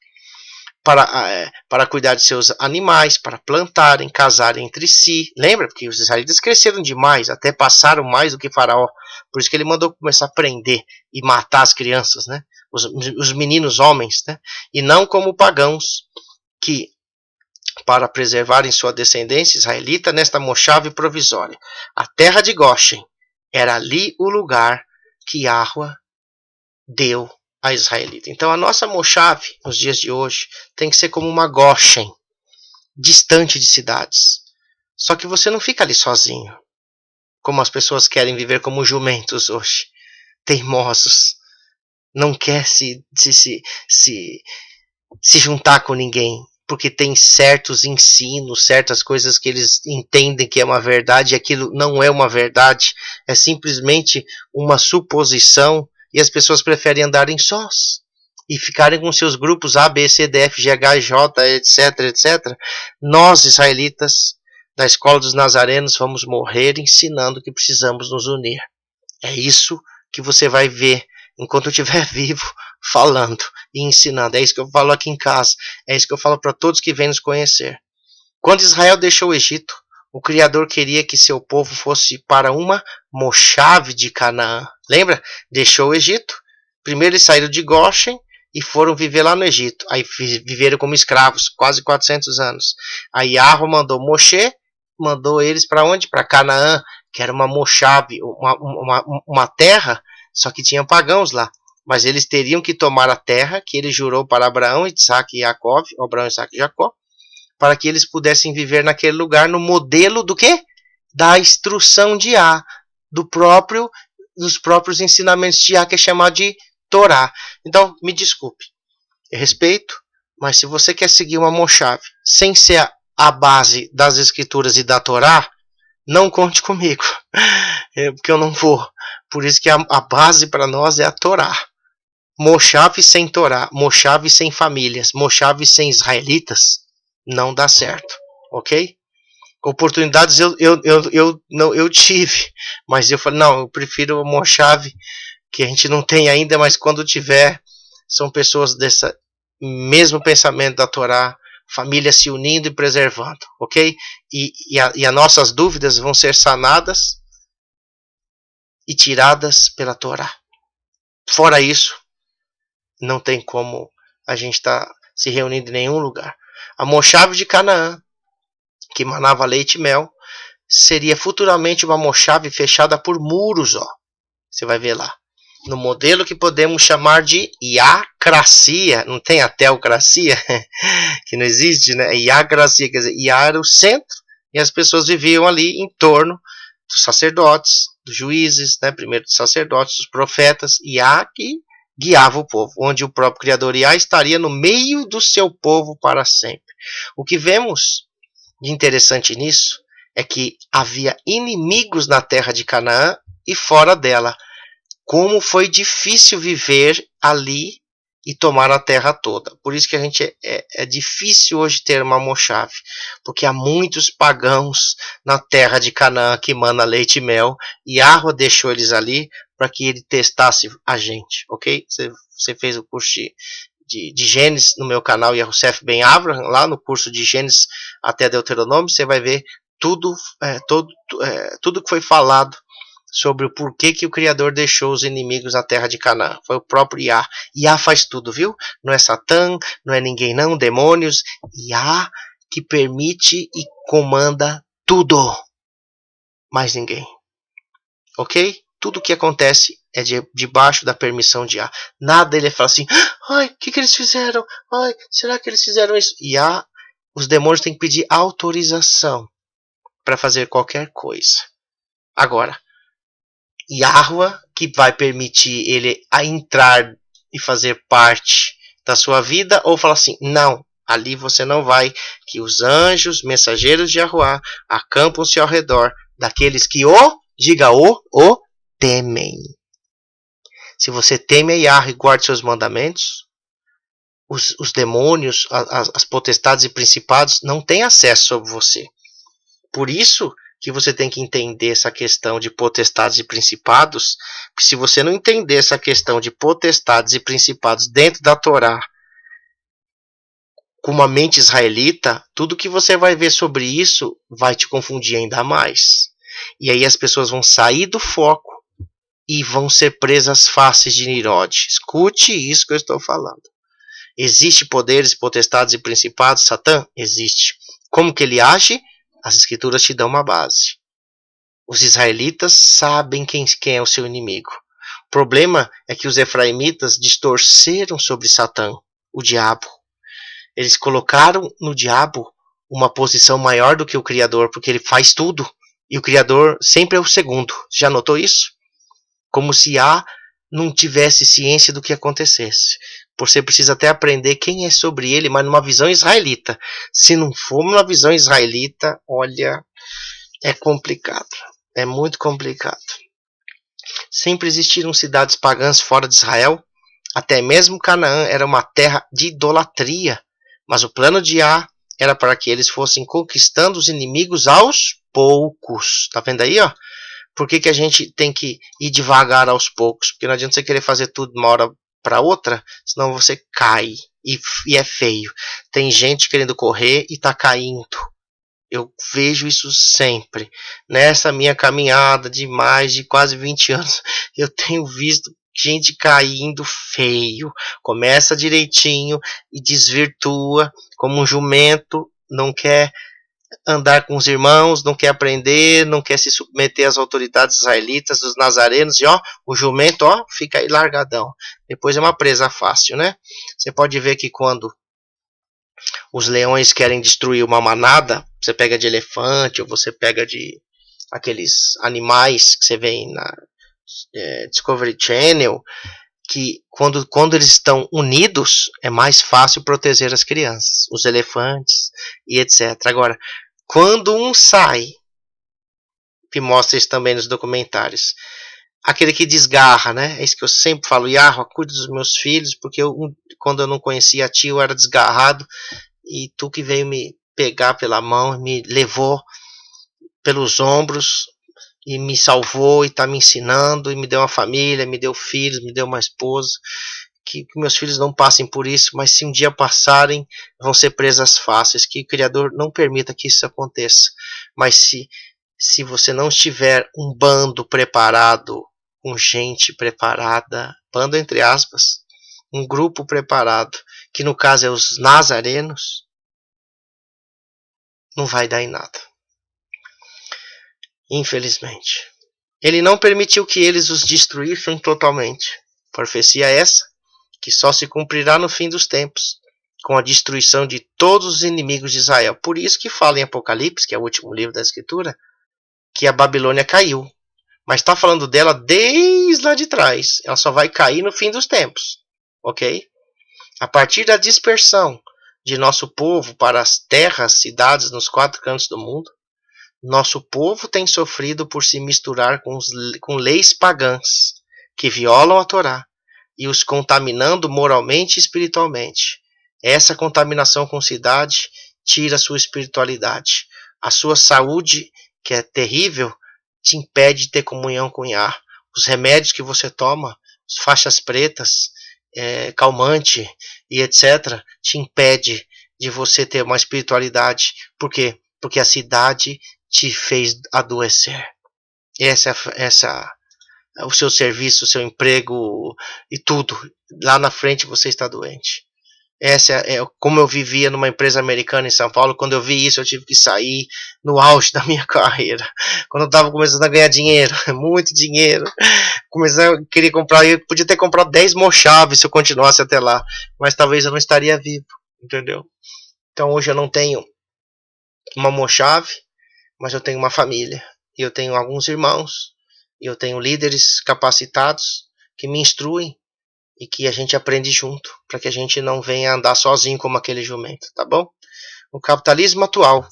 Para cuidar de seus animais, para plantarem, casarem entre si. Lembra? Porque os israelitas cresceram demais, até passaram mais do que Faraó. Por isso que ele mandou começar a prender e matar as crianças, né? Os meninos homens, né? E não como pagãos, que para preservarem sua descendência israelita nesta mochave provisória. A terra de Goshen era ali o lugar que Yahweh deu a israelita. Então a nossa mochave nos dias de hoje tem que ser como uma Goshen, distante de cidades. Só que você não fica ali sozinho, como as pessoas querem viver como jumentos hoje, teimosos, não quer se juntar com ninguém, porque tem certos ensinos, certas coisas que eles entendem que é uma verdade e aquilo não é uma verdade, é simplesmente uma suposição. E as pessoas preferem andar em sós e ficarem com seus grupos A, B, C, D, F, G, H, J, etc, etc. Nós, israelitas, da escola dos nazarenos, vamos morrer ensinando que precisamos nos unir. É isso que você vai ver enquanto eu estiver vivo, falando e ensinando. É isso que eu falo aqui em casa. É isso que eu falo para todos que vêm nos conhecer. Quando Israel deixou o Egito, o Criador queria que seu povo fosse para uma mochave de Canaã. Lembra? Deixou o Egito. Primeiro eles saíram de Goshen e foram viver lá no Egito. Aí viveram como escravos, quase 400 anos. Aí Yahweh mandou Moshe, mandou eles para onde? Para Canaã, que era uma mochave, uma terra, só que tinha pagãos lá. Mas eles teriam que tomar a terra que ele jurou para Abraão, Isaac e Jacó, Abraão, Isaac e Jacó, para que eles pudessem viver naquele lugar no modelo do quê? Da instrução de Yah, dos próprios ensinamentos de Yah, que é chamado de Torá. Então, me desculpe, eu respeito, mas se você quer seguir uma mochave sem ser a base das escrituras e da Torá, não conte comigo, porque eu não vou. Por isso que a base para nós é a Torá. Mochave sem Torá, mochave sem famílias, mochave sem israelitas, não dá certo, ok? Oportunidades eu tive, mas eu falei, não, eu prefiro a mochave que a gente não tem ainda, mas quando tiver, são pessoas desse mesmo pensamento da Torá, família se unindo e preservando, ok? E as nossas dúvidas vão ser sanadas e tiradas pela Torá. Fora isso, não tem como a gente estar se reunindo em nenhum lugar. A mochave de Canaã, que manava leite e mel, seria futuramente uma mochave fechada por muros, ó. Você vai ver lá. No modelo que podemos chamar de iacracia. Não tem a teocracia? Que não existe, né? Iacracia, quer dizer, Iá era o centro e as pessoas viviam ali em torno dos sacerdotes, dos juízes, né? Primeiro dos sacerdotes, dos profetas, Iá que guiava o povo, onde o próprio Criador Iá estaria no meio do seu povo para sempre. O que vemos de interessante nisso é que havia inimigos na terra de Canaã e fora dela. Como foi difícil viver ali e tomar a terra toda. Por isso que a gente é difícil hoje ter uma mochave, porque há muitos pagãos na terra de Canaã que mana leite e mel, e Yahweh deixou eles ali para que ele testasse a gente, ok? Você fez o curso de Gênesis no meu canal Yahusef Ben Abraham, lá no curso de Gênesis até Deuteronômio, você vai ver tudo que foi falado sobre o porquê que o Criador deixou os inimigos na terra de Canaã. Foi o próprio Iá. Iá faz tudo, viu? Não é Satã, não é ninguém não, demônios. Iá que permite e comanda tudo. Mais ninguém. Ok? Tudo que acontece é debaixo da permissão de Iá. Nada ele fala assim, ai, o que eles fizeram? Ai, será que eles fizeram isso? Iá, os demônios têm que pedir autorização para fazer qualquer coisa. Agora, Yahweh que vai permitir ele a entrar e fazer parte da sua vida, ou falar assim, não, ali você não vai, que os anjos, mensageiros de Yahweh, acampam-se ao redor daqueles que o temem. Se você teme a Yahweh e guarda seus mandamentos, os demônios, as potestades e principados não têm acesso sobre você. Por isso que você tem que entender essa questão de potestades e principados, porque se você não entender essa questão de potestades e principados dentro da Torá, com uma mente israelita, tudo que você vai ver sobre isso vai te confundir ainda mais. E aí as pessoas vão sair do foco e vão ser presas fáceis de Nirod. Escute isso que eu estou falando. Existe poderes, potestades e principados, Satã? Existe. Como que ele age? As escrituras te dão uma base. Os israelitas sabem quem é o seu inimigo. O problema é que os efraimitas distorceram sobre Satã, o diabo. Eles colocaram no diabo uma posição maior do que o Criador, porque ele faz tudo. E o Criador sempre é o segundo. Já notou isso? Como se A não tivesse ciência do que acontecesse. Você precisa até aprender quem é sobre ele, mas numa visão israelita. Se não for numa visão israelita, olha, é complicado. É muito complicado. Sempre existiram cidades pagãs fora de Israel. Até mesmo Canaã era uma terra de idolatria. Mas o plano de A era para que eles fossem conquistando os inimigos aos poucos. Tá vendo aí, ó? Por que a gente tem que ir devagar aos poucos? Porque não adianta você querer fazer tudo de uma hora para outra, senão você cai. E é feio. Tem gente querendo correr e tá caindo. Eu vejo isso sempre. Nessa minha caminhada de mais de quase 20 anos, eu tenho visto gente caindo feio. Começa direitinho e desvirtua como um jumento, não quer andar com os irmãos, não quer aprender, não quer se submeter às autoridades israelitas, dos nazarenos, e ó, o jumento, ó, fica aí largadão. Depois é uma presa fácil, né? Você pode ver que quando os leões querem destruir uma manada, você pega de elefante, ou você pega de aqueles animais que você vê na Discovery Channel, que quando eles estão unidos, é mais fácil proteger as crianças, os elefantes e etc. Agora, quando um sai, que mostra isso também nos documentários, aquele que desgarra, né? É isso que eu sempre falo, Yahweh, cuide dos meus filhos, porque quando eu não conhecia a ti, eu era desgarrado, e tu que veio me pegar pela mão, me levou pelos ombros, e me salvou, e está me ensinando, e me deu uma família, me deu filhos, me deu uma esposa. Que meus filhos não passem por isso, mas se um dia passarem, vão ser presas fáceis. Que o Criador não permita que isso aconteça. Mas se você não estiver um bando preparado, com gente preparada, bando entre aspas, um grupo preparado, que no caso é os nazarenos, não vai dar em nada. Infelizmente. Ele não permitiu que eles os destruíssem totalmente. Profecia essa que só se cumprirá no fim dos tempos, com a destruição de todos os inimigos de Israel. Por isso que fala em Apocalipse, que é o último livro da Escritura, que a Babilônia caiu. Mas está falando dela desde lá de trás. Ela só vai cair no fim dos tempos. Ok? A partir da dispersão de nosso povo para as terras, cidades nos 4 cantos do mundo, nosso povo tem sofrido por se misturar com leis pagãs que violam a Torá e os contaminando moralmente e espiritualmente. Essa contaminação com cidade tira a sua espiritualidade. A sua saúde, que é terrível, te impede de ter comunhão com Yah. Os remédios que você toma, as faixas pretas, calmante e etc., te impede de você ter uma espiritualidade. Por quê? Porque a cidade te fez adoecer. O seu serviço, o seu emprego e tudo. Lá na frente você está doente. Essa é como eu vivia numa empresa americana em São Paulo. Quando eu vi isso, eu tive que sair no auge da minha carreira. Quando eu estava começando a ganhar dinheiro, muito dinheiro. Eu queria comprar, eu podia ter comprado 10 mochaves se eu continuasse até lá. Mas talvez eu não estaria vivo, entendeu? Então hoje eu não tenho uma mochave, mas eu tenho uma família. E eu tenho alguns irmãos. E eu tenho líderes capacitados que me instruem e que a gente aprende junto, para que a gente não venha andar sozinho como aquele jumento, tá bom? O capitalismo atual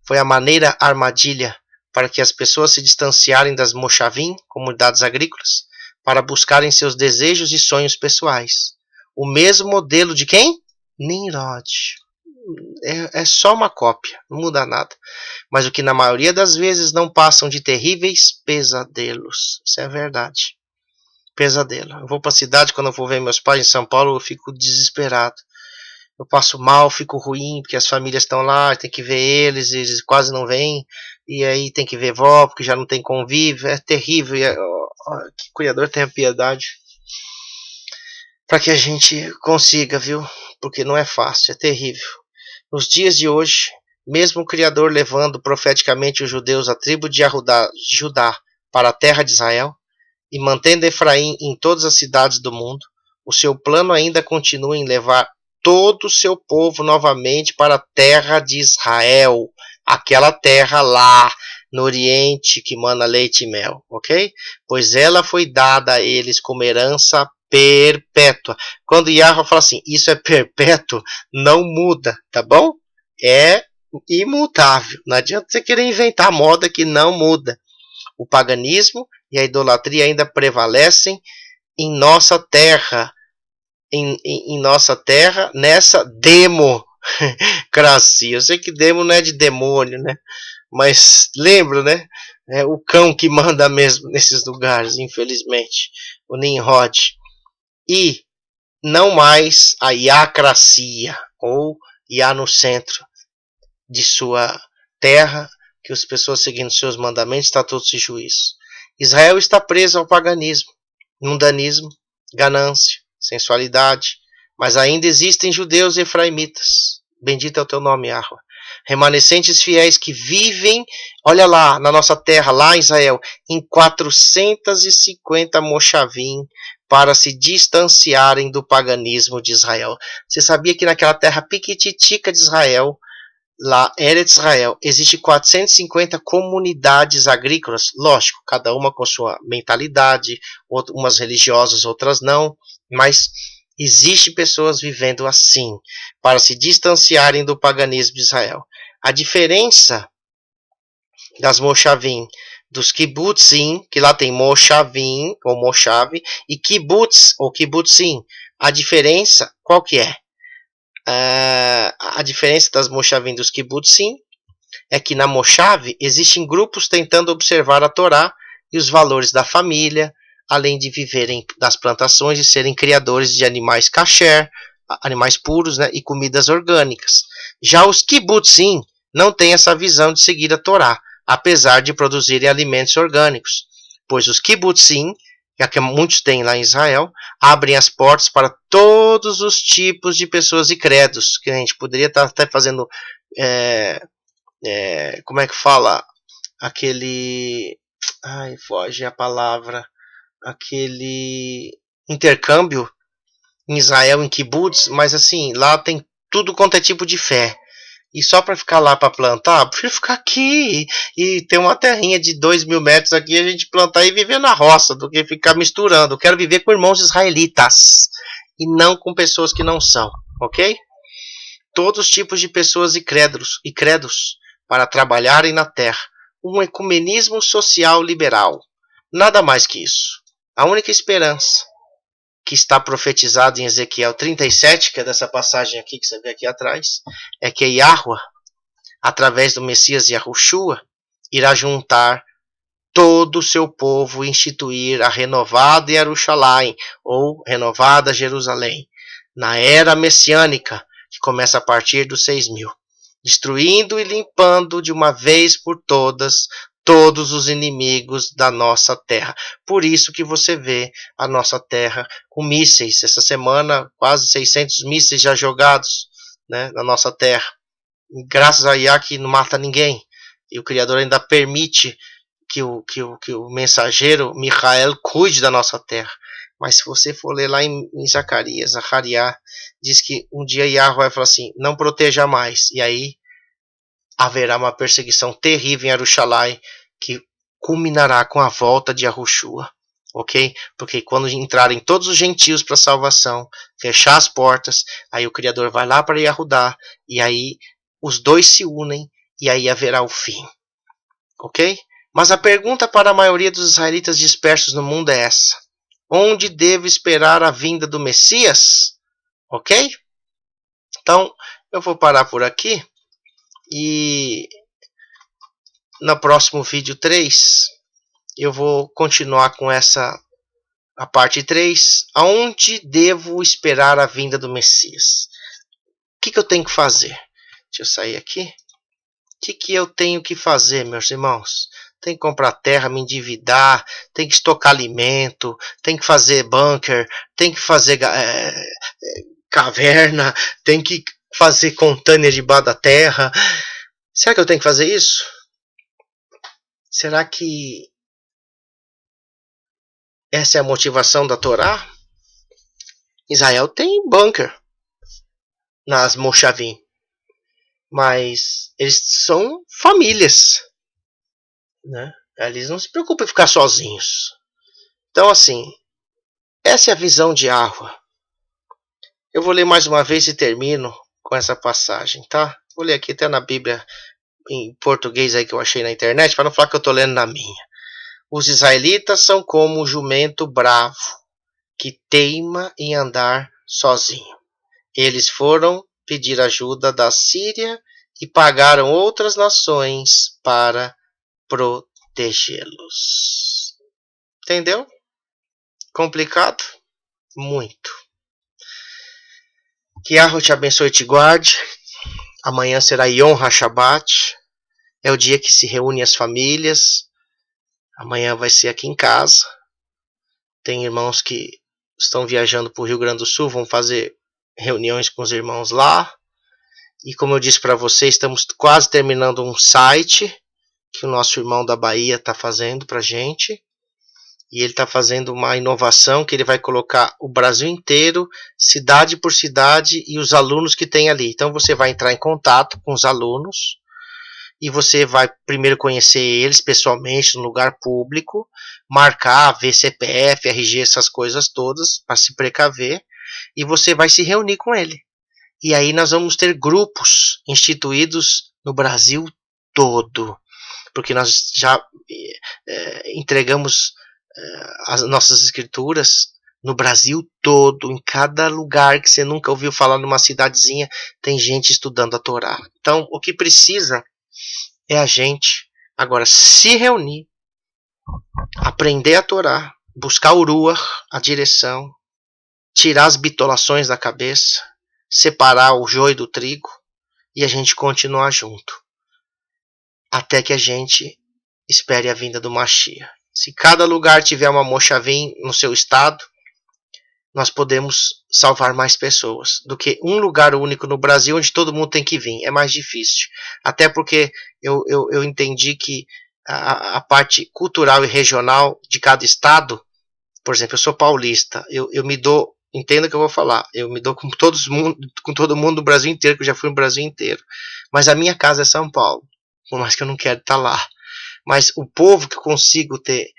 foi a maneira armadilha para que as pessoas se distanciarem das mochavim, comunidades agrícolas, para buscarem seus desejos e sonhos pessoais. O mesmo modelo de quem? Nimrod. é só uma cópia, não muda nada. Mas o que na maioria das vezes não passam de terríveis pesadelos. Isso é verdade. Pesadelo. Eu vou para a cidade, quando eu vou ver meus pais em São Paulo, eu fico desesperado. Eu passo mal, fico ruim, porque as famílias estão lá, tem que ver eles quase não vêm. E aí tem que ver vó, porque já não tem convívio. É terrível. Que o Criador tenha piedade. Para que a gente consiga, viu? Porque não é fácil, é terrível. Nos dias de hoje, mesmo o Criador levando profeticamente os judeus à tribo de Judá para a terra de Israel, e mantendo Efraim em todas as cidades do mundo, o seu plano ainda continua em levar todo o seu povo novamente para a terra de Israel, aquela terra lá no Oriente que mana leite e mel, ok? Pois ela foi dada a eles como herança perpétua. Quando Yahweh fala assim, isso é perpétuo, não muda, tá bom? É imutável. Não adianta você querer inventar moda que não muda. O paganismo e a idolatria ainda prevalecem em nossa terra, em nossa terra, nessa democracia. Eu sei que demo não é de demônio, né? Mas lembra, né? É o cão que manda mesmo nesses lugares, infelizmente. O Nimrod. E não mais a iacracia, ou Iá no centro de sua terra, que as pessoas seguindo seus mandamentos, estatutos e juízos. Israel está preso ao paganismo, mundanismo, ganância, sensualidade, mas ainda existem judeus e efraimitas. Bendito é o teu nome, Yahweh. Remanescentes fiéis que vivem, olha lá, na nossa terra, lá em Israel, em 450 mochavim, para se distanciarem do paganismo de Israel. Você sabia que naquela terra piquititica de Israel, lá, Eretz Israel, existe 450 comunidades agrícolas, lógico, cada uma com sua mentalidade, umas religiosas, outras não, mas existe pessoas vivendo assim, para se distanciarem do paganismo de Israel. A diferença das Moshavim, dos Kibbutzim, que lá tem Moshavim, ou Moshav, e Kibbutz, ou Kibbutzim. A diferença, qual que é? A diferença das Moshavim dos Kibbutzim é que na Moshav existem grupos tentando observar a Torá e os valores da família, além de viverem das plantações e serem criadores de animais kasher, animais puros, né, e comidas orgânicas. Já os Kibbutzim não têm essa visão de seguir a Torá, apesar de produzirem alimentos orgânicos, pois os Kibbutzim, que muitos têm lá em Israel, abrem as portas para todos os tipos de pessoas e credos, que a gente poderia estar até fazendo, como é que fala, aquele, ai, foge a palavra, aquele intercâmbio em Israel, em kibbutz, mas assim, lá tem tudo quanto é tipo de fé. E só para ficar lá para plantar, eu prefiro ficar aqui e ter uma terrinha de 2.000 metros aqui, a gente plantar e viver na roça, do que ficar misturando. Eu quero viver com irmãos israelitas e não com pessoas que não são, ok? Todos os tipos de pessoas e credos para trabalharem na terra. Um ecumenismo social liberal. Nada mais que isso. A única esperança que está profetizado em Ezequiel 37, que é dessa passagem aqui que você vê aqui atrás, é que Yahweh, através do Messias Yahushua, irá juntar todo o seu povo e instituir a renovada Yerushalayim, ou renovada Jerusalém, na era messiânica, que começa a partir dos 6.000, destruindo e limpando de uma vez por todas todos os inimigos da nossa terra. Por isso que você vê a nossa terra com mísseis. Essa semana, quase 600 mísseis já jogados, né, na nossa terra. Graças a Yah que não mata ninguém. E o Criador ainda permite que o mensageiro Michael cuide da nossa terra. Mas se você for ler lá em Zacarias, diz que um dia Yahweh vai falar assim, não proteja mais. E aí haverá uma perseguição terrível em Yerushalayim, que culminará com a volta de Yahushua, ok? Porque quando entrarem todos os gentios para a salvação, fechar as portas, aí o Criador vai lá para Yahudá, e aí os dois se unem, e aí haverá o fim, ok? Mas a pergunta para a maioria dos israelitas dispersos no mundo é essa: onde devo esperar a vinda do Messias? Ok? Então, eu vou parar por aqui e no próximo vídeo 3 eu vou continuar com a parte 3, aonde devo esperar a vinda do Messias. O que eu tenho que fazer? Deixa eu sair aqui. O que eu tenho que fazer, meus irmãos? Tem que comprar terra, me endividar, tem que estocar alimento, tem que fazer bunker, tem que fazer caverna, tem que fazer container debaixo da terra. Será que eu tenho que fazer isso? Será que essa é a motivação da Torá? Israel tem bunker nas Moshavim, mas eles são famílias, né? Eles não se preocupam em ficar sozinhos. Então, assim, essa é a visão de Yahweh. Eu vou ler mais uma vez e termino com essa passagem, tá? Vou ler aqui até na Bíblia em português aí que eu achei na internet, para não falar que eu estou lendo na minha. Os israelitas são como um jumento bravo, que teima em andar sozinho. Eles foram pedir ajuda da Síria e pagaram outras nações para protegê-los. Entendeu? Complicado? Muito. Que Yahweh te abençoe e te guarde. Amanhã será Yom HaShabbat. É o dia que se reúnem as famílias. Amanhã vai ser aqui em casa. Tem irmãos que estão viajando para o Rio Grande do Sul, vão fazer reuniões com os irmãos lá. E como eu disse para vocês, estamos quase terminando um site que o nosso irmão da Bahia está fazendo para a gente. E ele está fazendo uma inovação que ele vai colocar o Brasil inteiro, cidade por cidade, e os alunos que tem ali. Então você vai entrar em contato com os alunos e você vai primeiro conhecer eles pessoalmente no lugar público, marcar, ver CPF, RG, essas coisas todas, para se precaver, e você vai se reunir com ele. E aí nós vamos ter grupos instituídos no Brasil todo, porque nós já entregamos as nossas escrituras no Brasil todo, em cada lugar que você nunca ouviu falar, numa cidadezinha, tem gente estudando a Torá. Então, o que precisa é a gente agora se reunir, aprender a Torá, buscar o Ruach, a direção, tirar as bitolações da cabeça, separar o joio do trigo e a gente continuar junto, até que a gente espere a vinda do Mashiach. Se cada lugar tiver uma Moshavim no seu estado, nós podemos salvar mais pessoas do que um lugar único no Brasil onde todo mundo tem que vir. É mais difícil. Até porque eu entendi que a parte cultural e regional de cada estado, por exemplo, eu sou paulista, eu me dou, entenda o que eu vou falar, eu me dou com todo mundo do Brasil inteiro, que eu já fui no Brasil inteiro. Mas a minha casa é São Paulo, por mais que eu não quero estar lá. Mas o povo que eu consigo ter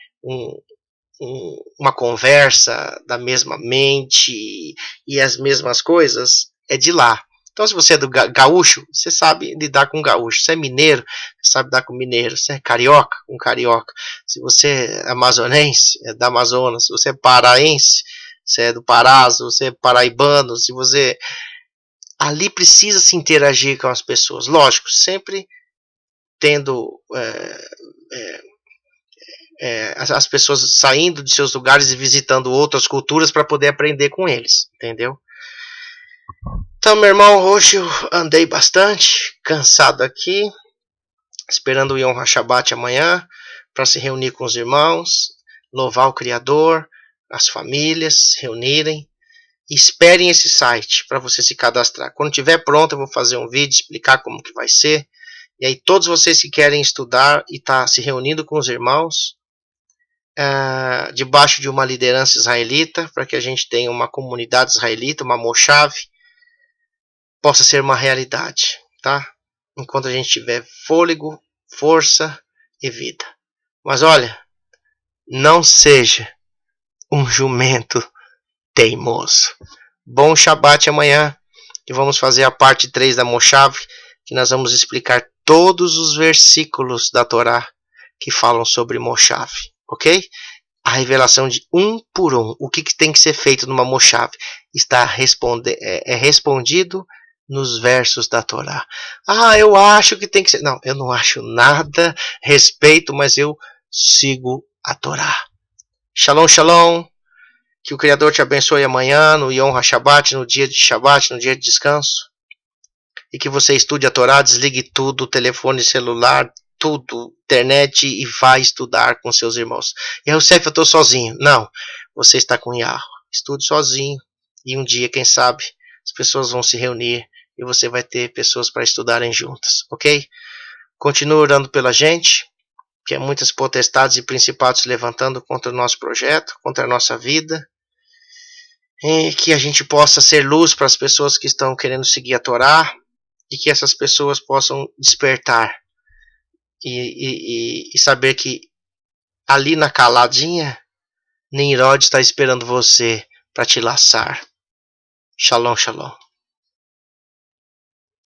uma conversa da mesma mente e as mesmas coisas é de lá. Então, se você é do gaúcho, você sabe lidar com gaúcho. Se é mineiro, você sabe lidar com mineiro. Se é carioca, com carioca. Se você é amazonense, é da Amazonas. Se você é paraense, você é do Pará. Se você é paraibano, se você... Ali precisa se interagir com as pessoas. Lógico, sempre tendo as pessoas saindo de seus lugares e visitando outras culturas para poder aprender com eles, entendeu? Então, meu irmão, hoje eu andei bastante cansado aqui, esperando o Yom HaShabbat amanhã para se reunir com os irmãos, louvar o Criador, as famílias se reunirem. E esperem esse site para você se cadastrar. Quando estiver pronto, eu vou fazer um vídeo explicar como que vai ser. E aí todos vocês que querem estudar e tá se reunindo com os irmãos, debaixo de uma liderança israelita, para que a gente tenha uma comunidade israelita, uma Moshav, possa ser uma realidade, tá? Enquanto a gente tiver fôlego, força e vida. Mas olha, não seja um jumento teimoso. Bom Shabat amanhã, e vamos fazer a parte 3 da Moshav, que nós vamos explicar todos os versículos da Torá que falam sobre Moshav, ok? A revelação de um por um, o que tem que ser feito numa Moshav, está respondido nos versos da Torá. Ah, eu acho que tem que ser. Não, eu não acho nada, respeito, mas eu sigo a Torá. Shalom, shalom. Que o Criador te abençoe amanhã, no Yom HaShabbat, no dia de Shabbat, no dia de descanso. E que você estude a Torá, desligue tudo, telefone celular, tudo, internet, e vá estudar com seus irmãos. E Youssef, eu estou sozinho. Não, você está com Yahweh. Estude sozinho. E um dia, quem sabe, as pessoas vão se reunir e você vai ter pessoas para estudarem juntas, ok? Continue orando pela gente, que é muitas potestades e principados se levantando contra o nosso projeto, contra a nossa vida. E que a gente possa ser luz para as pessoas que estão querendo seguir a Torá, e que essas pessoas possam despertar e saber que ali na caladinha, Nimrod está esperando você para te laçar. Shalom, shalom.